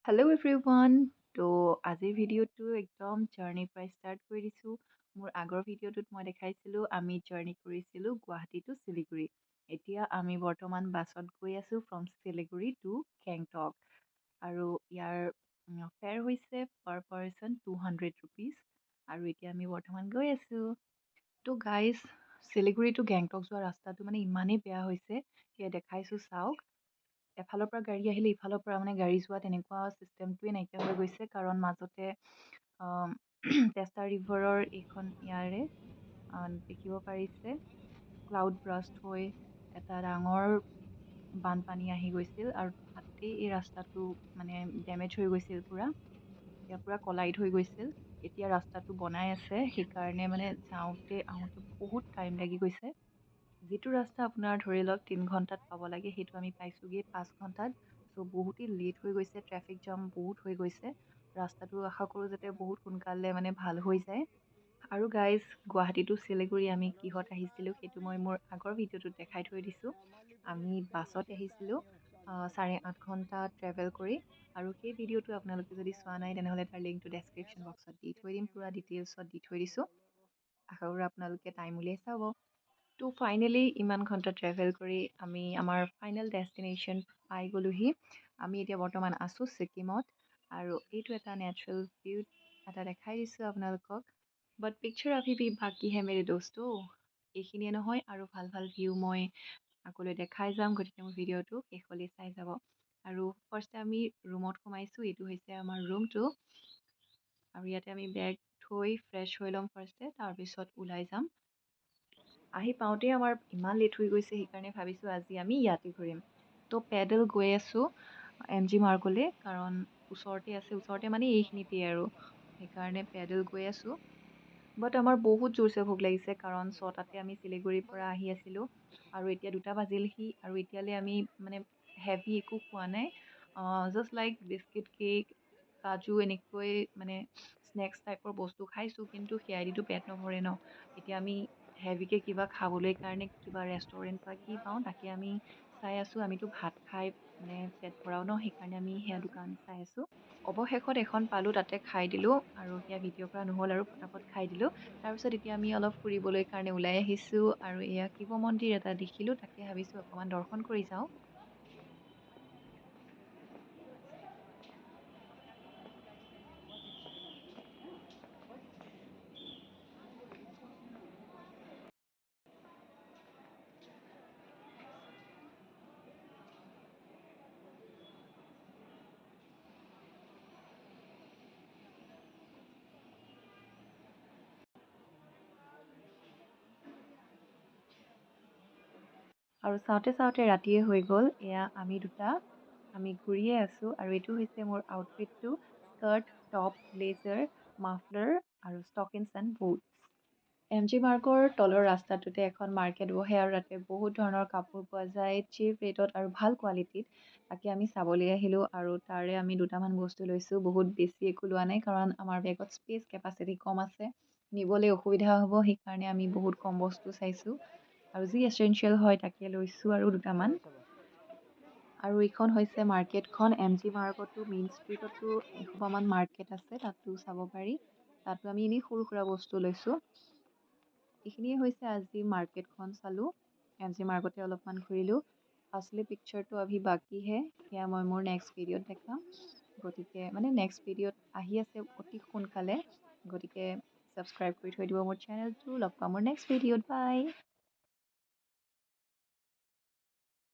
Hello' everyone. তো আজিৰ ভিডিঅ'টো একদম জাৰ্ণিৰ পৰা ষ্টাৰ্ট কৰি দিছোঁ। মোৰ আগৰ ভিডিঅ'টোত মই দেখাইছিলোঁ আমি জাৰ্ণি কৰিছিলোঁ গুৱাহাটী টু শিলিগুৰি। এতিয়া আমি বৰ্তমান বাছত গৈ আছোঁ ফ্ৰম শিলিগুৰি টু গেংটক। আৰু ইয়াৰ ফেয়াৰ হৈছে পাৰ পাৰ্চন 200 ৰুপিজ। আৰু এতিয়া আমি বৰ্তমান গৈ আছোঁ। তো গাইজ, শিলিগুৰি টু গেংটক যোৱা ৰাস্তাটো মানে ইমানেই বেয়া হৈছে, সেয়া দেখাইছোঁ চাওক। এফালৰ পৰা গাড়ী আহিলে ইফালৰ পৰা মানে গাড়ী যোৱা তেনেকুৱা চিষ্টেমটোৱে নাইকিয়া হৈ গৈছে, কাৰণ মাজতে টেষ্টা ৰিভাৰৰ এইখন ইয়াৰে দেখিব পাৰিছে ক্লাউড ব্ৰাষ্ট হৈ এটা ডাঙৰ বানপানী আহি গৈছিল আৰু তাতেই এই ৰাস্তাটো মানে ডেমেজ হৈ গৈছিল পূৰা। এতিয়া পূৰা কলাইড হৈ গৈছিল। এতিয়া ৰাস্তাটো বনাই আছে, সেইকাৰণে মানে যাওঁতে আহোঁতে বহুত টাইম লাগি গৈছে। যিটো ৰাস্তা আপোনাৰ ধৰি লওক 3 ঘণ্টাত পাব লাগে, সেইটো আমি পাইছোঁগৈ 5 ঘণ্টাত। চ' বহুতেই লেট হৈ গৈছে, ট্ৰেফিক জাম বহুত হৈ গৈছে। ৰাস্তাটো আশা কৰোঁ যাতে বহুত সোনকালে মানে ভাল হৈ যায়। আৰু গাইজ, গুৱাহাটী টু শিলিগুৰি আমি কিহত আহিছিলোঁ সেইটো মই মোৰ আগৰ ভিডিঅ'টোত দেখাই থৈ দিছোঁ। আমি বাছত আহিছিলোঁ 8.5 ঘণ্টা ট্ৰেভেল কৰি। আৰু সেই ভিডিঅ'টো আপোনালোকে যদি চোৱা নাই তেনেহ'লে তাৰ লিংকটো ডেছক্ৰিপশ্যন বক্সত দি থৈ দিম, পূৰা ডিটেইলছত দি থৈ দিছোঁ। আশা কৰোঁ আপোনালোকে টাইম উলিয়াই চাব। তো ফাইনেলি ইমান ঘণ্টা ট্ৰেভেল কৰি আমি আমাৰ ফাইনেল ডেষ্টিনেশ্যন পাই গ'লোহি। আমি এতিয়া বৰ্তমান আছোঁ ছিকিমত, আৰু এইটো এটা নেচাৰেল ভিউ এটা দেখাই দিছোঁ আপোনালোকক। বাট পিকচাৰ আভি ভি বাকী হে মেৰে দোস্তো। এইখিনিয়ে নহয়, আৰু ভাল ভাল ভিউ মই আগলৈ দেখাই যাম, গতিকে মোৰ ভিডিঅ'টো শেষলৈ চাই যাব। আৰু ফাৰ্ষ্টে আমি ৰুমত সোমাইছোঁ, এইটো হৈছে আমাৰ ৰুমটো। আৰু ইয়াতে আমি বেগ থৈ ফ্ৰেছ হৈ ল'ম ফাৰ্ষ্টে, তাৰপিছত ওলাই যাম। আহি পাওঁতেই আমাৰ ইমান লেট হৈ গৈছে, সেইকাৰণে ভাবিছোঁ আজি আমি ইয়াতে ঘূৰিম। তো পেডেল গৈ আছোঁ MG মাৰ্গলৈ, কাৰণ ওচৰতে আছে, ওচৰতে মানে এইখিনিতেই আৰু সেইকাৰণে পেডেল গৈ আছোঁ। বাট আমাৰ বহুত জোৰছে ভোক লাগিছে, কাৰণ 6টাতে আমি শিলিগুৰিৰ পৰা আহি আছিলোঁ আৰু এতিয়া 2টা বাজিলহি, আৰু এতিয়ালৈ আমি মানে হেভি একো খোৱা নাই। জাষ্ট লাইক বিস্কিট, কেক, কাজু এনেকৈ মানে স্নেক্স টাইপৰ বস্তু খাইছোঁ, কিন্তু সেয়াইদিতো পেট নভৰে ন। এতিয়া আমি হেভিকৈ কিবা খাবলৈ কাৰণে কিবা ৰেষ্টুৰেণ্ট বা কি পাওঁ তাকে আমি চাই আছোঁ। আমিতো ভাত খাই মানে পেট ভৰাও ন, সেইকাৰণে আমি সেয়া দোকান চাই আছোঁ। অৱশেষত এখন পালোঁ, তাতে খাই দিলোঁ, আৰু সেয়া ভিডিঅ' কৰা নহ'ল আৰু পটাপট খাই দিলোঁ। তাৰপিছত এতিয়া আমি অলপ ফুৰিবলৈ কাৰণে ওলাই আহিছোঁ, আৰু এয়া শিৱ মন্দিৰ এটা দেখিলোঁ, তাকে ভাবিছোঁ অকণমান দৰ্শন কৰি যাওঁ। আৰু চাওঁতে চাওঁতে ৰাতিয়ে হৈ গ'ল। এয়া আমি দুটা আমি ঘূৰিয়ে আছোঁ, আৰু এইটো হৈছে মোৰ আউটফিটটো। স্কাৰ্ট, টপ, ব্লেজাৰ, মাফলাৰ আৰু ষ্টকিংছ এণ্ড বুটছ। MG মাৰ্গৰ তলৰ ৰাস্তাটোতে এখন মাৰ্কেট বহে, আৰু তাতে বহুত ধৰণৰ কাপোৰ পোৱা যায় চিপ ৰেটত আৰু ভাল কোৱালিটিত। তাকে আমি চাবলৈ আহিলোঁ, আৰু তাৰে আমি 2টামান বস্তু লৈছোঁ। বহুত বেছি একো লোৱা নাই, কাৰণ আমাৰ বেগত স্পেচ কেপাচিটি কম আছে, নিবলৈ অসুবিধা হ'ব, সেইকাৰণে আমি বহুত কম বস্তু চাইছোঁ। আৰু যি এচেঞ্চিয়েল হয় তাকে লৈছোঁ আৰু 2টামান। আৰু এইখন হৈছে মাৰ্কেটখন। MG মাৰ্গতো মেইন ষ্ট্ৰীটতো এসোপামান মাৰ্কেট আছে, তাতো চাব পাৰি। তাতো আমি এনেই সৰু সুৰা বস্তু লৈছোঁ। এইখিনিয়ে হৈছে আজি মাৰ্কেটখন চালোঁ, MG মাৰ্গতে অলপমান ঘূৰিলোঁ। আছলি পিকচাৰটো আভি বাকী হে, সেয়া মই মোৰ নেক্সট ভিডিঅ'ত দেখাম। গতিকে মানে নেক্সট ভিডিঅ'ত আহি আছে অতি সোনকালে, গতিকে ছাবস্ক্ৰাইব কৰি থৈ দিব মোৰ চেনেলটো। লগ পাম মোৰ নেক্সট ভিডিঅ'ত। বাই।